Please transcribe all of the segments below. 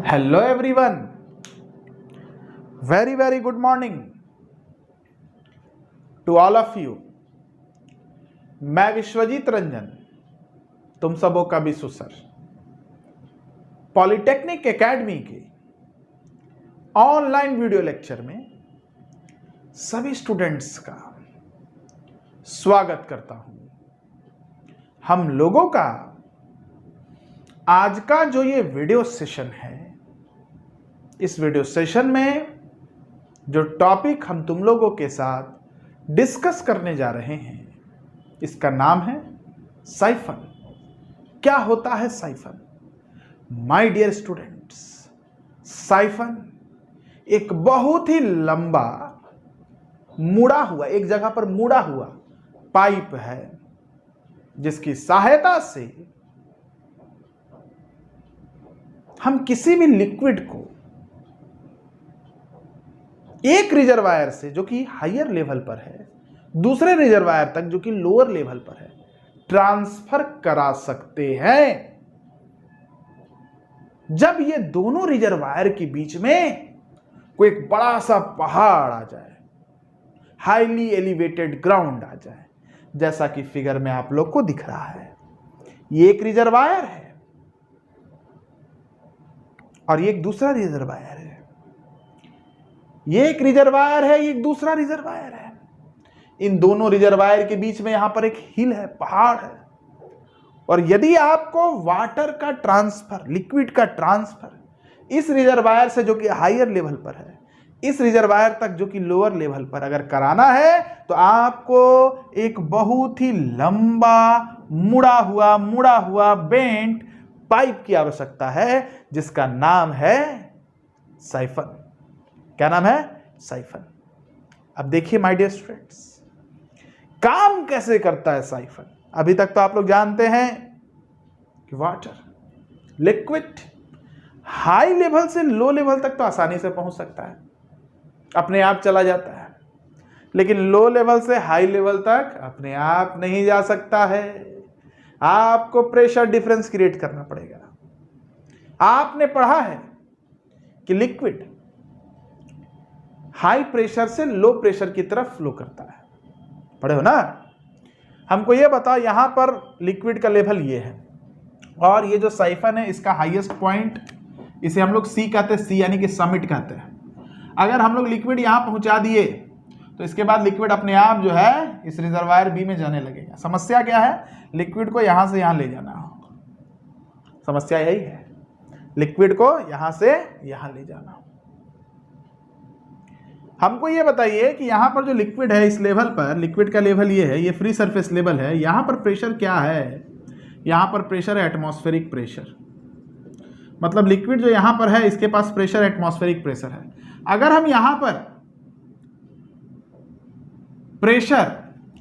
Hello everyone, very good morning to all of you. मैं विश्वजीत रंजन, तुम सबों का भी सुसर। पॉलिटेक्निक एकेडमी के ऑनलाइन वीडियो लेक्चर में सभी स्टूडेंट्स का स्वागत करता हूं। हम लोगों का आज का जो ये वीडियो सेशन है, इस वीडियो सेशन में जो टॉपिक हम तुम लोगों के साथ डिस्कस करने जा रहे हैं, इसका नाम है साइफन। क्या होता है siphon? My dear students, siphon एक बहुत ही लंबा मुड़ा हुआ, एक जगह पर मुड़ा हुआ पाइप है, जिसकी सहायता से हम किसी भी लिक्विड को एक रिजर्वायर से जो कि हायर लेवल पर है दूसरे रिजर्वायर तक जो कि लोअर लेवल पर है ट्रांसफर करा सकते हैं। जब ये दोनों रिजर्वायर के बीच में कोई एक बड़ा सा पहाड़ आ जाए, हाईली एलिवेटेड ग्राउंड आ जाए, जैसा कि फिगर में आप लोग को दिख रहा है, ये एक रिजर्वायर है और ये एक दूसरा रिजर्वायर है। ये एक रिजर्वायर है, ये एक दूसरा रिजर्वायर है। इन दोनों रिजर्वायर के बीच में यहां पर एक हिल है, पहाड़ है। और यदि आपको वाटर का ट्रांसफर, लिक्विड का ट्रांसफर इस रिजर्वायर से जो कि हायर लेवल पर है इस रिजर्वायर तक जो कि लोअर लेवल पर अगर कराना है, तो आपको एक बहुत ही लंबा मुड़ा हुआ बेंट पाइप की आवश्यकता है, जिसका नाम है साइफन। क्या नाम है? साइफन। अब देखिए माय डियर स्टूडेंट्स, काम कैसे करता है साइफन। अभी तक तो आप लोग जानते हैं कि वाटर, लिक्विड हाई लेवल से लो लेवल तक तो आसानी से पहुंच सकता है, अपने आप चला जाता है। लेकिन लो लेवल से हाई लेवल तक अपने आप नहीं जा सकता है, आपको प्रेशर डिफरेंस क्रिएट करना पड़ेगा। आपने पढ़ा है कि लिक्विड हाई प्रेशर से लो प्रेशर की तरफ फ्लो करता है, पढ़े हो ना। हमको ये बताओ, यहां पर लिक्विड का लेवल ये है और ये जो साइफन है इसका हाईएस्ट पॉइंट, इसे हम लोग सी कहते हैं, सी यानी कि समिट कहते हैं। अगर हम लोग लिक्विड यहां पहुंचा दिए तो इसके बाद लिक्विड अपने आप जो है इस रिजर्वायर बी में जाने लगेगा। समस्या क्या है? लिक्विड को यहां से यहां ले जाना हो, समस्या यही है, लिक्विड को यहां से यहां ले जाना। हमको ये बताइए कि यहां पर जो लिक्विड है इस लेवल पर, लिक्विड का लेवल ये है, ये फ्री सरफेस लेवल है, यहां पर प्रेशर क्या है? यहां पर प्रेशर है एटमॉस्फेरिक प्रेशर। मतलब लिक्विड जो यहां पर है इसके पास प्रेशर एटमॉस्फेरिक प्रेशर है। अगर हम यहां पर प्रेशर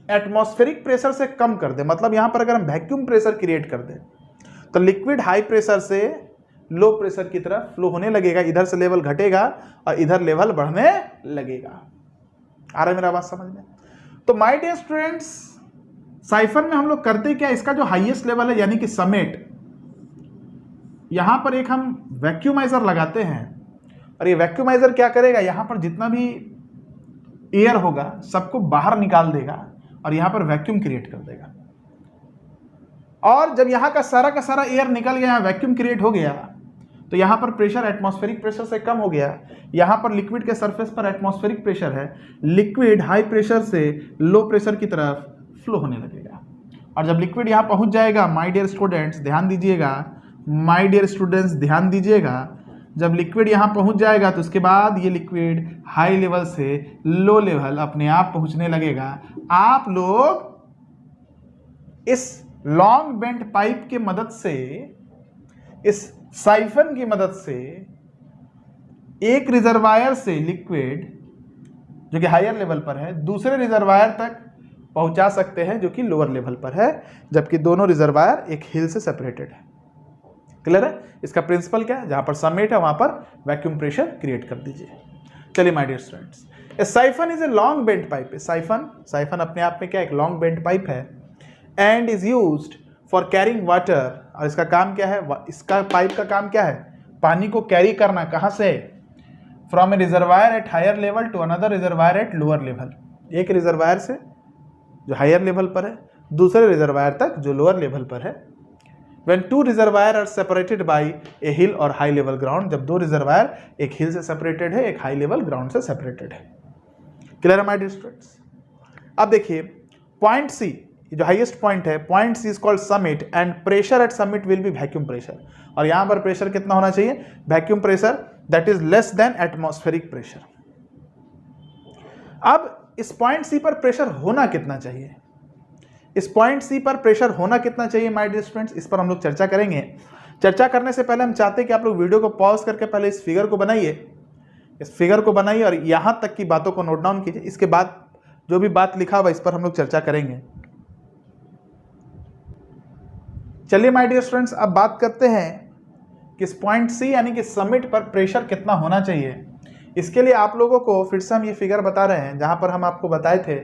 एटमॉस्फेरिक प्रेशर से कम कर दे, मतलब यहां पर अगर हम वैक्यूम प्रेशर क्रिएट कर दे, तो लिक्विड हाई प्रेशर से लो प्रेशर की तरफ फ्लो होने लगेगा। इधर से लेवल घटेगा और इधर लेवल बढ़ने लगेगा। आ रहा है मेरा बात समझ में? तो माय डियर स्टूडेंट्स, साइफन में हम लोग करते क्या, इसका जो हाईएस्ट लेवल है यानी कि समेट, यहां पर एक हम वैक्यूमाइजर लगाते हैं और ये वैक्यूमाइजर क्या करेगा, यहां पर जितना भी एयर होगा सबको बाहर निकाल देगा और यहां पर वैक्यूम क्रिएट कर देगा। और जब यहां का सारा एयर निकल गया, वैक्यूम क्रिएट हो गया, तो यहां पर प्रेशर एटमॉस्फेरिक प्रेशर से कम हो गया। यहां पर लिक्विड के सरफेस पर एटमॉस्फेरिक प्रेशर है, लिक्विड हाई प्रेशर से लो प्रेशर की तरफ फ्लो होने लगेगा। और जब लिक्विड यहां पहुंच जाएगा, माय डियर स्टूडेंट्स ध्यान दीजिएगा, माय डियर स्टूडेंट्स ध्यान दीजिएगा, जब लिक्विड यहां पहुंच जाएगा तो उसके बाद ये लिक्विड हाई लेवल से लो लेवल अपने आप पहुंचने लगेगा। आप लोग इस लॉन्ग बेंट पाइप की मदद से, इस साइफन की मदद से एक रिजर्वायर से लिक्विड जो कि हायर लेवल पर है दूसरे रिजर्वायर तक पहुंचा सकते हैं जो कि लोअर लेवल पर है, जबकि दोनों रिजर्वायर एक हिल से सेपरेटेड है। क्लियर है? इसका प्रिंसिपल क्या है? जहां पर समेट है वहां पर वैक्यूम प्रेशर क्रिएट कर दीजिए। चलिए my dear students, a siphon is a long bent pipe. Siphon अपने आप में क्या, एक लॉन्ग बेंट पाइप है and is used for carrying water. और इसका काम क्या है? इसका पाइप का काम क्या है? पानी को कैरी करना कहाँ से, from a reservoir at higher level to another reservoir at lower level, एक रिजर्वायर से जो हायर लेवल पर है दूसरे रिजर्वायर तक जो लोअर लेवल पर है। When two reservoir are separated by a hill or high level ground, जब दो रिजर्वायर एक हिल से सेपरेटेड है एक हाई लेवल ग्राउंड से सेपरेटेड है। Clear my dear students? अब देखिए पॉइंट सी, जो हाईएस्ट पॉइंट है, point C is called summit and pressure at summit will be vacuum pressure, और यहां पर प्रेशर कितना होना चाहिए, vacuum pressure that is less than atmospheric pressure. अब इस पॉइंट सी पर प्रेशर होना कितना चाहिए, इस पॉइंट सी पर प्रेशर होना कितना चाहिए माय डियर स्टूडेंट्स, इस पर हम लोग चर्चा करेंगे। चर्चा करने से पहले हम चाहते हैं कि आप लोग वीडियो को पॉज करके पहले इस फिगर को बनाइए, इस फिगर को बनाइए और यहां तक की बातों को नोट डाउन कीजिए। इसके बाद जो भी बात लिखा हुआ इस पर हम लोग चर्चा करेंगे। चलिए माय डियर स्टूडेंट्स, अब बात करते हैं कि इस पॉइंट सी यानी कि समिट पर प्रेशर कितना होना चाहिए। इसके लिए आप लोगों को फिर से हम ये फिगर बता रहे हैं जहां पर हम आपको बताए थे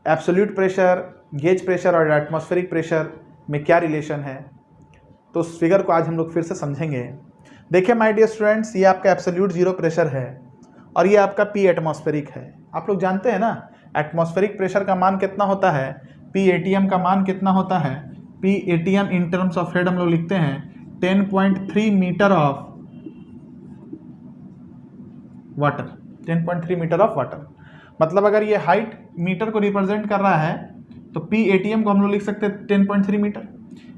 एब्सोल्यूट प्रेशर, गेज प्रेशर और एटमॉस्फेरिक प्रेशर में क्या रिलेशन है। तो उस फिगर को आज हम लोग फिर से समझेंगे। देखिए माय डियर स्टूडेंट्स, ये आपका एब्सोल्यूट जीरो प्रेशर है और ये आपका पी एटमॉस्फेरिक है। आप लोग जानते हैं ना एटमॉस्फेरिक प्रेशर का मान कितना होता है, पी एटीएम का मान कितना होता है, P ATM in terms of head हम लोग लिखते हैं 10.3 metre of water, 10.3 metre of water. मतलब अगर ये हाइट मीटर को रिप्रेजेंट कर रहा है तो पी एटीएम को हम लोग लिख सकते हैं 10.3 मीटर।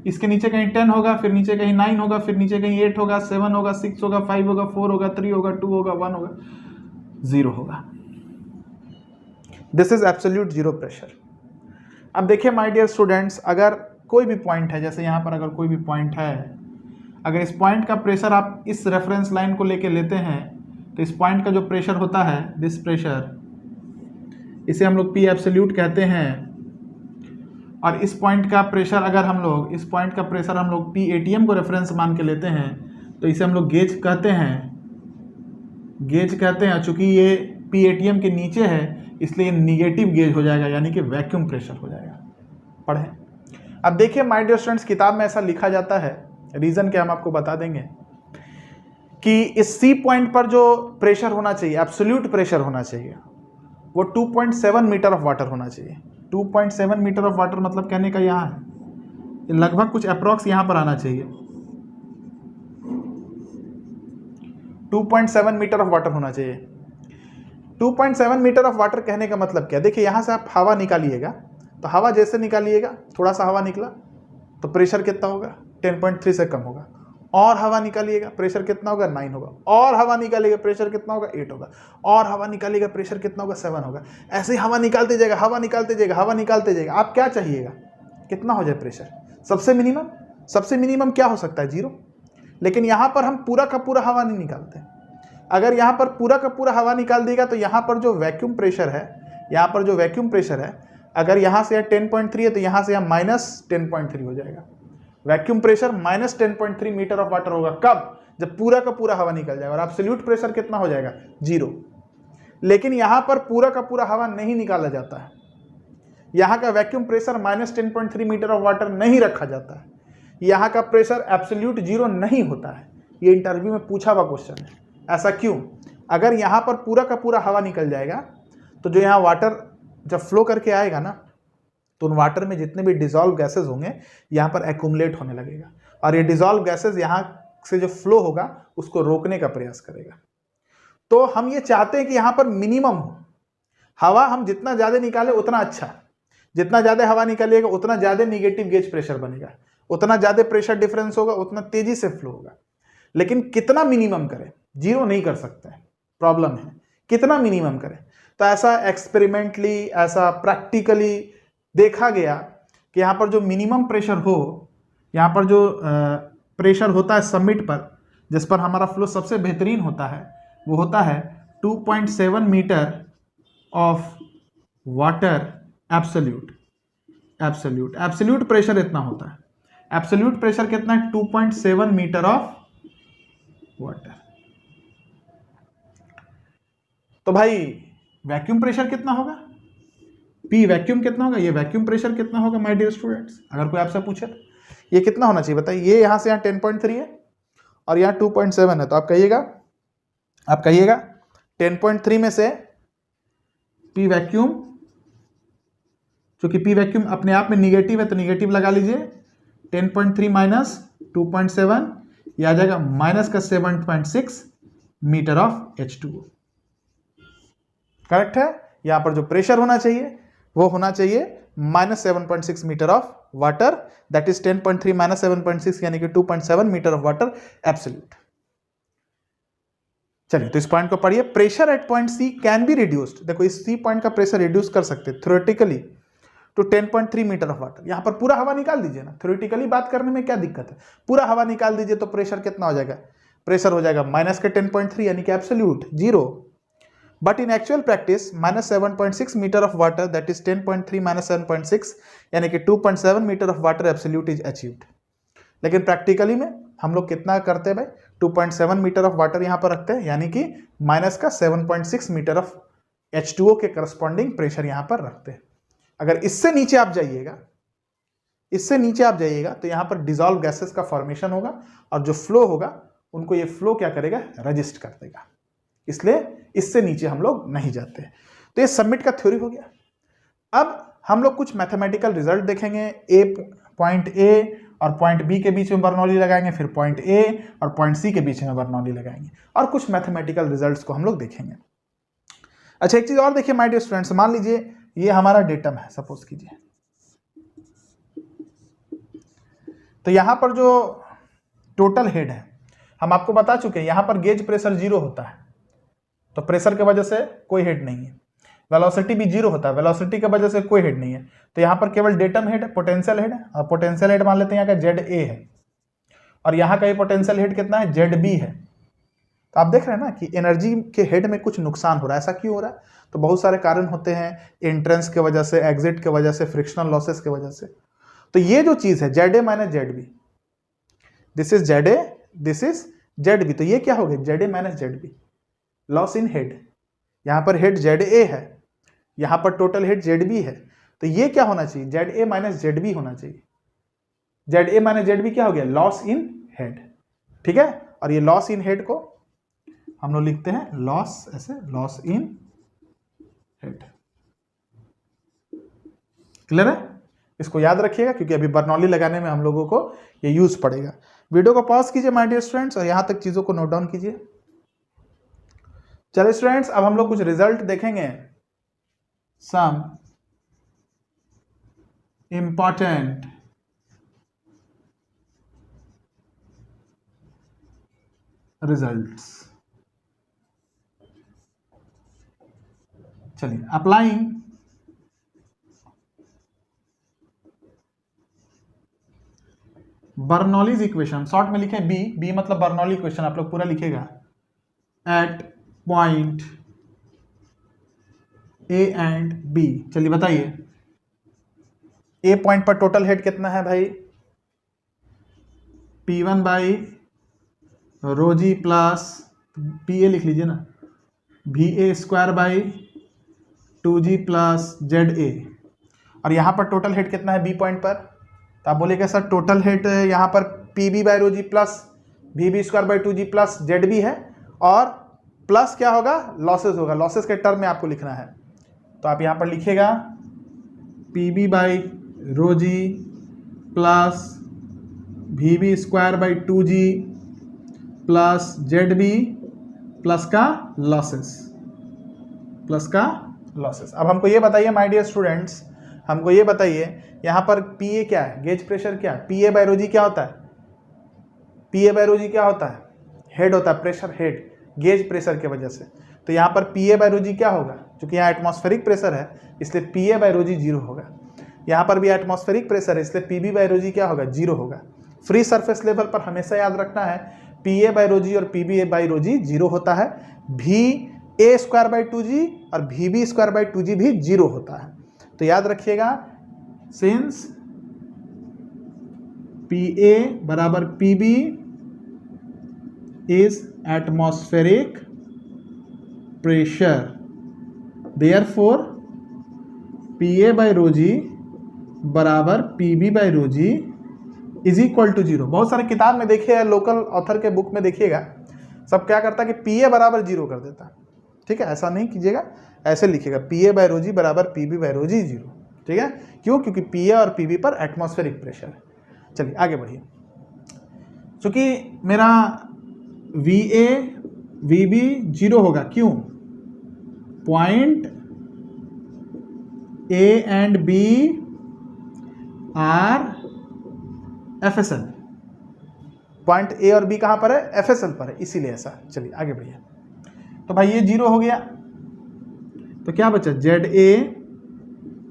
इसके नीचे कहीं 10 होगा, फिर नीचे कहीं 9 होगा, फिर नीचे कहीं 8 होगा, 7 होगा, 6 होगा, 5 होगा, 4 होगा, 3 होगा, 2 होगा, 1 होगा, 0 होगा। This is absolute zero pressure. अब देखिए माय डियर स्टूडेंट्स, अगर कोई भी पॉइंट है, जैसे यहाँ पर अगर कोई भी पॉइंट है, अगर इस पॉइंट का प्रेशर आप इस रेफरेंस लाइन को लेके लेते हैं तो इस पॉइंट का जो प्रेशर होता है, दिस प्रेशर, इसे हम लोग पी एब्सोल्यूट कहते हैं। और इस पॉइंट का प्रेशर अगर हम लोग, इस पॉइंट का प्रेशर हम लोग पी एटीएम को रेफरेंस मान के लेते हैं तो इसे हम लोग गेज कहते हैं, गेज कहते हैं। चूंकि ये पी एटीएम के नीचे है इसलिए निगेटिव गेज हो जाएगा, यानी कि वैक्यूम प्रेशर हो जाएगा। पढ़ें। अब देखिए माय डियर स्टूडेंट्स, किताब में ऐसा लिखा जाता है, रीजन क्या हम आपको बता देंगे कि इस सी पॉइंट पर जो प्रेशर होना चाहिए, एब्सोल्यूट प्रेशर होना चाहिए, वो 2.7 मीटर ऑफ वाटर होना चाहिए। 2.7 मीटर ऑफ वाटर मतलब कहने का यहाँ है लगभग कुछ अप्रॉक्स यहाँ पर आना चाहिए, 2.7 मीटर ऑफ वाटर होना चाहिए। 2.7 मीटर ऑफ वाटर कहने का मतलब क्या, देखिए यहाँ से आप हवा निकालिएगा तो हवा जैसे निकालिएगा, थोड़ा सा हवा निकला तो प्रेशर कितना होगा, 10.3 से कम होगा। और हवा निकालिएगा प्रेशर कितना होगा, 9 होगा। और हवा निकालिएगा प्रेशर कितना होगा, 8 होगा। और हवा निकालिएगा प्रेशर कितना होगा, 7 होगा। ऐसे ही हवा निकालते जाएगा, हवा निकालते जाएगा, हवा निकालते जाएगा। आप क्या चाहिएगा, कितना हो जाए प्रेशर, सबसे मिनिमम, सबसे मिनिमम क्या हो सकता है, 0। लेकिन यहाँ पर हम पूरा का पूरा हवा नहीं निकालते। अगर यहाँ पर पूरा का पूरा हवा निकाल देगा तो यहाँ पर जो वैक्यूम प्रेशर है, यहाँ पर जो वैक्यूम प्रेशर है, अगर यहाँ से 10.3 है तो यहाँ से यहाँ -10.3 हो जाएगा। Vacuum pressure -10.3 metre of water होगा। कब, जब पूरा का पूरा हवा निकल जाएगा। और एब्सोल्यूट प्रेशर कितना हो जाएगा, 0। लेकिन यहाँ पर पूरा का पूरा हवा नहीं निकाला जाता है, यहाँ का vacuum pressure -10.3 metre of water नहीं रखा जाता है, यहाँ का प्रेशर एब्सोल्यूट 0 नहीं होता है। ये इंटरव्यू में पूछा हुआ क्वेश्चन है। ऐसा क्यों, अगर यहाँ पर पूरा का पूरा हवा निकल जाएगा तो जो यहाँ वाटर जब फ्लो करके आएगा ना, तो उन वाटर में जितने भी डिजॉल्व गैसेज होंगे यहाँ पर एक्यूमुलेट होने लगेगा, और ये डिजॉल्व गैसेज यहाँ से जो फ्लो होगा उसको रोकने का प्रयास करेगा। तो हम ये चाहते हैं कि यहाँ पर मिनिमम हो हवा, हम जितना ज़्यादा निकाले उतना अच्छा, जितना ज़्यादा हवा निकालिएगा उतना ज़्यादा निगेटिव गेज प्रेशर बनेगा, उतना ज़्यादा प्रेशर डिफरेंस होगा, उतना तेजी से फ्लो होगा। लेकिन कितना मिनिमम करें, 0 नहीं कर सकते हैं, प्रॉब्लम है। कितना मिनिमम करें, तो ऐसा एक्सपेरिमेंटली, ऐसा प्रैक्टिकली देखा गया कि यहाँ पर जो मिनिमम प्रेशर हो, यहाँ पर जो प्रेशर होता है समिट पर, जिस पर हमारा फ्लो सबसे बेहतरीन होता है, वो होता है 2.7 metre of water absolute. Absolute absolute pressure इतना होता है। एब्सोल्यूट प्रेशर कितना है, 2.7 मीटर ऑफ वाटर। तो भाई वैक्यूम प्रेशर कितना होगा, पी वैक्यूम कितना होगा, ये वैक्यूम प्रेशर कितना होगा माय डियर स्टूडेंट्स, अगर कोई आपसे पूछे तो ये कितना होना चाहिए बताइए। ये यहाँ से यहाँ 10.3 है और यहाँ 2.7 है, तो आप कहिएगा 10.3 में से पी वैक्यूम, क्योंकि पी वैक्यूम अपने आप में निगेटिव है तो निगेटिव लगा लीजिए, 10.3 माइनस 2.7, यह आ जाएगा माइनस का 7.6 मीटर ऑफ H2O। करेक्ट है। यहां पर जो प्रेशर होना चाहिए वो होना चाहिए minus 7.6 metre of water, that is 10.3 minus 7.6 यानी कि 2.7 मीटर ऑफ वाटर एब्सोल्यूट। चलिए तो इस पॉइंट को पढ़िए। Pressure at point C can be reduced, देखो इस सी पॉइंट का प्रेशर रिड्यूस कर सकते हैं theoretically to 10.3 metre of water. यहां पर पूरा हवा निकाल दीजिए ना, थ्योरेटिकली बात करने में क्या दिक्कत है, पूरा हवा निकाल दीजिए तो प्रेशर कितना हो जाएगा, प्रेशर हो जाएगा माइनस के 10.3 यानी कि absolute 0। But in actual practice minus 7.6 metre of water that is 10.3 minus 7.6 यानी कि 2.7 metre of water absolute is achieved. लेकिन प्रैक्टिकली में हम लोग कितना करते हैं भाई, 2.7 मीटर ऑफ वाटर यहां पर रखते हैं, यानी कि माइनस का 7.6 मीटर ऑफ H2O के करस्पॉन्डिंग प्रेशर यहां पर रखते हैं। अगर इससे नीचे आप जाइएगा तो यहां पर डिसॉल्व गैसेस का फॉर्मेशन होगा और जो फ्लो होगा उनको ये फ्लो क्या करेगा, रजिस्ट कर देगा। इसलिए इससे नीचे हम लोग नहीं जाते। तो ये सबमिट का थ्योरी हो गया। अब हम लोग कुछ मैथमेटिकल रिजल्ट देखेंगे। पॉइंट ए और पॉइंट बी के बीच में बर्नौली लगाएंगे, फिर पॉइंट ए और पॉइंट सी के बीच में बर्नौली लगाएंगे और कुछ मैथमेटिकल रिजल्ट्स को हम लोग देखेंगे। अच्छा एक चीज और देखिए माय डियर स्टूडेंट्स, मान लीजिए ये हमारा डेटम है, सपोज कीजिए, तो यहां पर जो टोटल हेड है हम आपको बता चुके हैं, यहां पर गेज प्रेशर 0 होता है, तो प्रेशर की वजह से कोई हेड नहीं है। वेलोसिटी भी 0 होता है, वेलोसिटी की वजह से कोई हेड नहीं है, तो यहां पर केवल डेटम हेड है, पोटेंशियल हेड है, और पोटेंशियल हेड मान लेते हैं यहाँ का ZA है, और यहाँ का ये पोटेंशियल हेड कितना है, ZB है। तो आप देख रहे हैं ना कि एनर्जी के हेड में कुछ नुकसान हो रहा है। ऐसा क्यों हो रहा है, तो बहुत सारे कारण होते हैं, एंट्रेंस के वजह से, एग्जिट के वजह से, फ्रिक्शनल लॉसेस के वजह से। तो ये जो चीज है ZA minus ZB, this is ZA, this is ZB, तो ये क्या हो गया, ZA minus ZB, loss in head. यहां पर हेड ZA है, यहां पर टोटल हेड ZB है, तो ये क्या होना चाहिए, ZA माइनस ZB होना चाहिए। ZA माइनस ZB क्या हो गया, लॉस इन हेड। ठीक है, और ये लॉस इन हेड को हम लोग लिखते हैं लॉस, ऐसे लॉस इन हेड। क्लियर है, इसको याद रखिएगा क्योंकि अभी बर्नौली लगाने में हम लोगों को ये यूज पड़ेगा। वीडियो को पॉज कीजिए माय डियर स्टूडेंट्स और यहां तक चीजों को नोट डाउन कीजिए। चलिए स्टूडेंट्स, अब हम लोग कुछ रिजल्ट देखेंगे, सम इंपॉर्टेंट रिजल्ट्स। चलिए, अप्लाइंग बर्नौलीज इक्वेशन, शॉर्ट में लिखे बी मतलब बर्नौली इक्वेशन, आप लोग पूरा लिखेगा, at point A and B. चलिए बताइए, ए पॉइंट पर टोटल हेड कितना है भाई, P1 by rho g plus PA लिख लीजिए ना, VA square by 2G plus ZA। और यहां पर टोटल हेड कितना है बी पॉइंट पर, तो आप बोलिएगा सर टोटल हेड यहां पर PB by rho g plus VB square by 2G plus ZB है, और प्लस क्या होगा, लॉसेस होगा, लॉसेस के टर्म में आपको लिखना है। तो आप यहां पर लिखिएगा PB by rho g plus VB square by 2G plus ZB plus का लॉसेस। अब हमको ये बताइए माय डियर स्टूडेंट्स, हमको ये बताइए यहां पर PA क्या है, गेज प्रेशर क्या है, PA बाई रो जी क्या होता है, PA बाई रो जी क्या होता है, हेड होता है, प्रेशर हेड, गेज प्रेशर की वजह से। तो यहाँ पर PA बाई रो जी क्या होगा, क्योंकि यहाँ एटमॉस्फेरिक प्रेशर है इसलिए PA बाई रो जी 0 होगा। यहाँ पर भी एटमॉस्फेरिक प्रेशर है इसलिए PB बाई रो जी क्या होगा, 0 होगा। फ्री सरफेस लेवल पर हमेशा याद रखना है PA बाई रो जी और PB बाई रो जी 0 होता है, VA स्क्वायर बाई 2G और VB स्क्वायर बाई 2G भी 0 होता है। तो याद रखिएगा, सिंस PA बराबर PB is atmospheric pressure, therefore PA by rho g बराबर PB by rho g is equal to 0। बहुत सारे किताब में देखिए, लोकल ऑथर के बुक में देखिएगा, सब क्या करता है कि पी ए बराबर 0 कर देता है। ठीक है, ऐसा नहीं कीजिएगा, ऐसे लिखिएगा पी ए बाय रो जी बराबर P B bye rho g 0। ठीक है, क्यों? क्योंकि पी ए और पी बी पर एटमॉस्फेरिक प्रेशर है। चलिए आगे बढ़िए। चूंकि मेरा वी ए वी बी 0 होगा, क्यों? Point A and B R F S L. Point A और बी कहां पर है? एफ एस एल पर है, इसीलिए ऐसा। चलिए आगे बढ़िए। तो भाई ये 0 हो गया, तो क्या बचा? जेड ए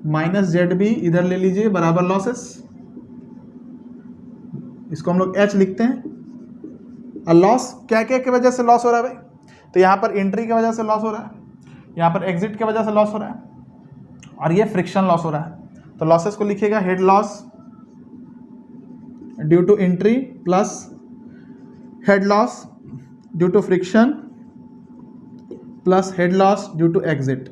माइनस जेड बी इधर ले लीजिए बराबर लॉसेस, इसको हम लोग एच लिखते हैं। लॉस क्या क्या की वजह से लॉस हो रहा है भाई? तो यहां पर एंट्री की वजह से लॉस हो रहा है, यहां पर एग्जिट की वजह से लॉस हो रहा है, और ये फ्रिक्शन लॉस हो रहा है। तो लॉसेस को लिखिएगा head loss due to entry plus head loss due to friction plus head loss due to exit.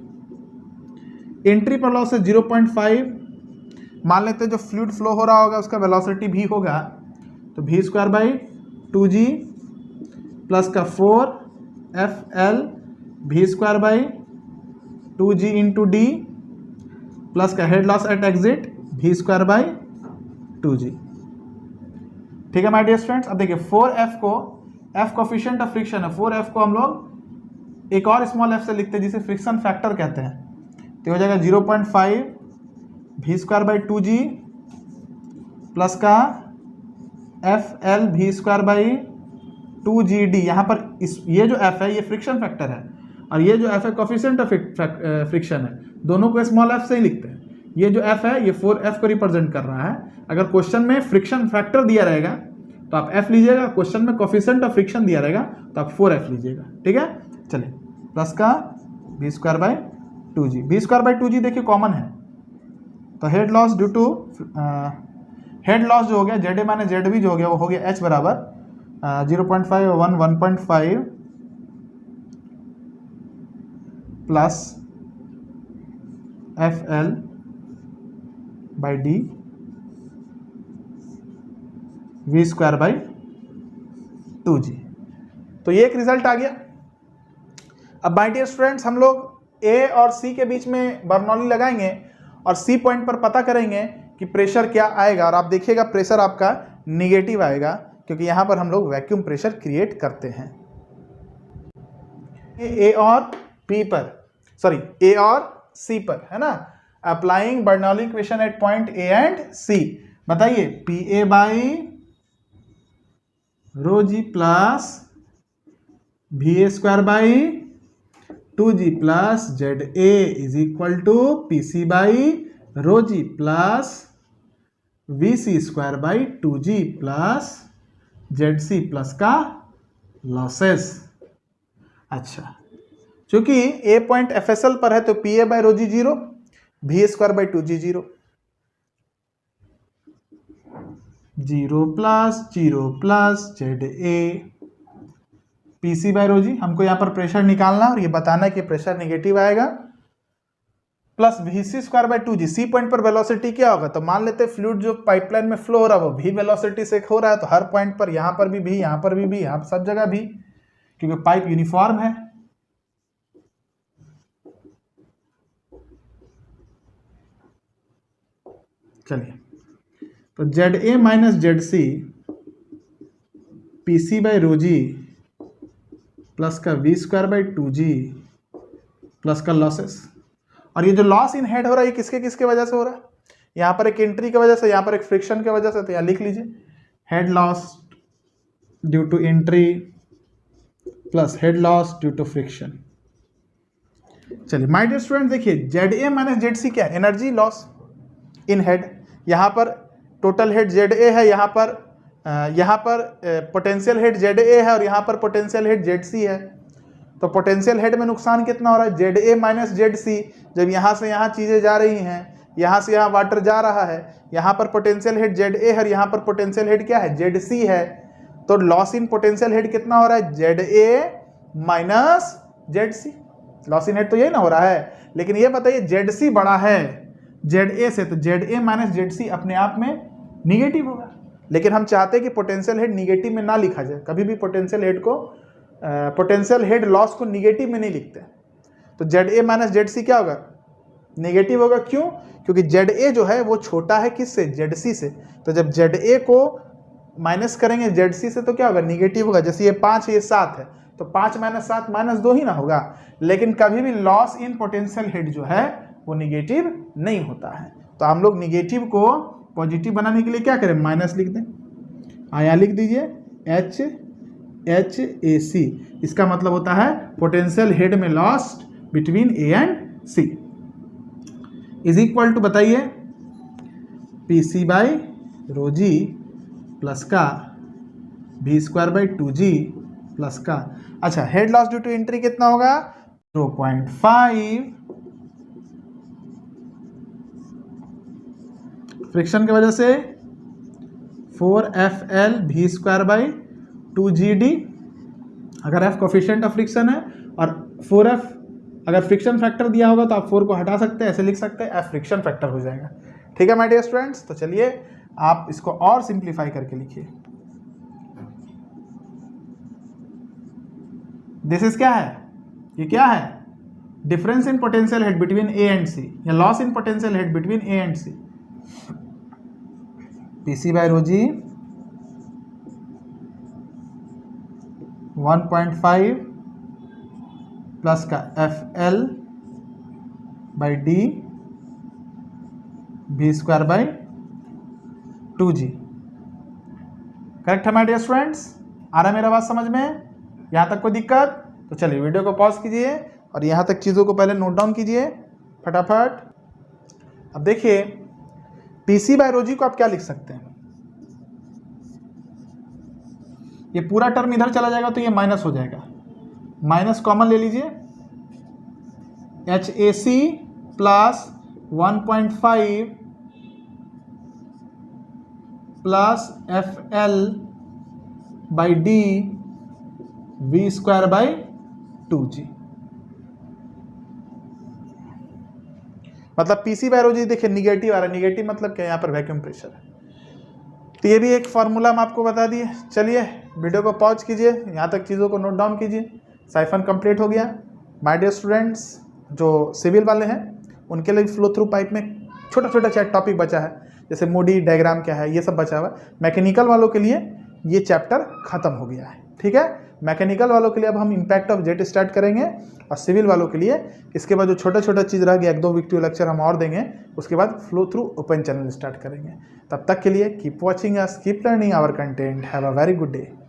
Entry पर लॉस है 0.5। मान लेते हैं जो फ्लूइड फ्लो हो रहा होगा उसका वेलोसिटी भी होगा, तो v square by 2g plus का 4fl v square by 2g into d plus का head loss at exit v square by 2g। ठीक है माय डियर स्टूडेंट्स। अब देखिए 4f को, f कोफिशिएंट ऑफ फ्रिक्शन है, 4f को हम लोग एक और स्मॉल f से लिखते हैं जिसे फ्रिक्शन फैक्टर कहते हैं। तो हो जाएगा 0.5 v square by 2g plus का fl v square by 2gd। यहाँ पर ये जो f है ये फ्रिक्शन फैक्टर है, और ये जो f है कोफिशिएंट ऑफ फ्रिक्शन है, दोनों को स्मॉल f से ही लिखते हैं। ये जो f है ये 4f को रिप्रेजेंट कर रहा है। अगर क्वेश्चन में फ्रिक्शन फैक्टर दिया रहेगा तो आप f लीजिएगा, क्वेश्चन में कोफिशिएंट ऑफ फ्रिक्शन दिया रहेगा तो आप 4f लीजिएगा। ठीक है, चलिए प्लस का v square by 2g। v square by 2g देखिए कॉमन है, तो head loss due to head loss जो हो गया जेड ए माइनस जेड बी जो हो गया वो हो गया h बराबर 0.5 1.5 plus F L by D V square by 2g। तो ये एक रिजल्ट आ गया। अब माय डियर स्टूडेंट्स, हम लोग ए और सी के बीच में बर्नौली लगाएंगे और सी पॉइंट पर पता करेंगे कि प्रेशर क्या आएगा, और आप देखिएगा प्रेशर आपका निगेटिव आएगा, क्योंकि यहां पर हम लोग वैक्यूम प्रेशर क्रिएट करते हैं। ए और बी पर, सॉरी ए और सी पर, है ना। Applying Bernoulli equation at point A and c. बताइए p a by rho g plus v a square by 2g plus z a is equal to p c by rho g plus we C square by 2g plus z c plus का losses. अच्छा, चूंकि a point f S l पर है तो p a by rho g 0, v square by 2g 0, 0 plus z a p c by rho g. हमको यहाँ पर pressure निकालना और ये बताना है कि प्रेशर नेगेटिव आएगा, plus we C square by 2g। C point पर वेलोसिटी क्या होगा? तो मान लेते हैं फ्लूइड जो पाइपलाइन में फ्लो हो रहा है वो भी वेलोसिटी से हो रहा है, तो हर पॉइंट पर यहाँ पर भी, यहाँ पर भी, यहाँ पर सब जगह भी, क्योंकि पाइप यूनिफॉर्म है। चलिए, तो Z A minus Z c p c by rho g plus का v square by 2g plus का लॉसेस। और ये जो लॉस इन हेड हो रहा है ये किसके किसके वजह से हो रहा है? यहाँ पर एक एंट्री की वजह से, यहाँ पर एक फ्रिक्शन की वजह से, तो यहाँ लिख लीजिए head loss due to entry plus head loss due to friction. चलिए माय डियर स्टूडेंट, देखिए जेड ए माइनस जेड सी क्या है? Energy loss in head. यहाँ पर टोटल हेड जेड ए है, यहाँ पर पोटेंशियल हेड जेड ए है, और यहाँ पर पोटेंशियल हेड जेड सी है। तो पोटेंशियल हेड में नुकसान कितना हो रहा है? जेड ए माइनस जेड सी। जब यहाँ से यहाँ चीज़ें जा रही हैं, यहाँ से यहाँ वाटर जा रहा है, यहाँ पर पोटेंशियल हेड जेड ए है और यहाँ पर पोटेंशियल हेड क्या है? जेड सी है। तो लॉस इन पोटेंशियल हेड कितना हो रहा है? Z A minus Z C. Loss in head तो यही ना हो रहा है, लेकिन ये बताइए जेड सी बड़ा है जेड ए से, तो Z A minus Z C अपने आप में निगेटिव होगा। लेकिन हम चाहते हैं कि पोटेंशियल हेड निगेटिव में ना लिखा जाए, कभी भी पोटेंशियल हेड को पोटेंशियल हेड लॉस को निगेटिव में नहीं लिखते। तो ZA माइनस ZC क्या होगा, नेगेटिव होगा। क्यों? क्योंकि ZA जो है वो छोटा है किससे, ZC से। तो जब ZA को माइनस करेंगे ZC से तो क्या होगा, निगेटिव होगा। जैसे ये 5 ये 7 है, तो 5 माइनस 7 माइनस 2 ही ना होगा। लेकिन कभी भी लॉस इन पोटेंशियल हेड जो है वो निगेटिव नहीं होता है। तो हम लोग निगेटिव को पॉजिटिव बनाने के लिए क्या करें, माइनस लिख दें। यहाँ लिख दीजिए HAC, इसका मतलब होता है पोटेंशियल हेड में loss between A and C is equal to, बताइए, PC by rho g plus का V²/2G प्लस का, अच्छा head loss due to entry कितना होगा, 0.5, फ्रिक्शन की वजह से 4FL V²/2GD, अगर F कोफिशिएंट ऑफ फ्रिक्शन है और 4F अगर फ्रिक्शन फैक्टर दिया होगा तो आप 4 को हटा सकते हैं, ऐसे लिख सकते हैं F फ्रिक्शन फैक्टर हो जाएगा। ठीक है माय डियर स्टूडेंट्स, तो चलिए आप इसको और सिंप्लीफाई करके लिखिए। दिस इज क्या है, ये क्या है, difference in potential head between A and C, या loss in potential head between A and C। PC by rho g 1.5 plus का FL/D V²/2G। करेक्ट है माय डियर स्टूडेंट्स, आ रहा है मेरा बात समझ में, यहाँ तक कोई दिक्कत? तो चलिए वीडियो को पॉज कीजिए और यहाँ तक चीज़ों को पहले नोट डाउन कीजिए फटाफट। अब देखिए PC बाय रो जी को आप क्या लिख सकते हैं, ये पूरा टर्म इधर चला जाएगा तो ये माइनस हो जाएगा, माइनस कॉमन ले लीजिए, HAC plus 1.5 plus FL/D V²/2G। मतलब PC बाय रो जी देखिए निगेटिव आ रहा है, निगेटिव मतलब क्या, यहाँ पर वैक्यूम प्रेशर है। तो ये भी एक फार्मूला हम आपको बता दिए। चलिए वीडियो को पॉज कीजिए, यहाँ तक चीज़ों को नोट डाउन कीजिए। साइफन कंप्लीट हो गया। माय डियर स्टूडेंट्स, जो सिविल वाले हैं उनके लिए फ्लो थ्रू पाइप में छोटा छोटा चैट टॉपिक बचा है, जैसे मोडी डायग्राम क्या है, ये सब बचा हुआ है। मैकेनिकल वालों के लिए ये चैप्टर खत्म हो गया है। ठीक है, मैकेनिकल वालों के लिए अब हम इम्पैक्ट ऑफ जेट स्टार्ट करेंगे, और सिविल वालों के लिए इसके बाद जो छोटा छोटा चीज़ रह गया, 1-2 वीडियो लेक्चर हम और देंगे, उसके बाद flow through open channel start करेंगे। तब तक के लिए keep watching us, keep learning our content, have a very good day.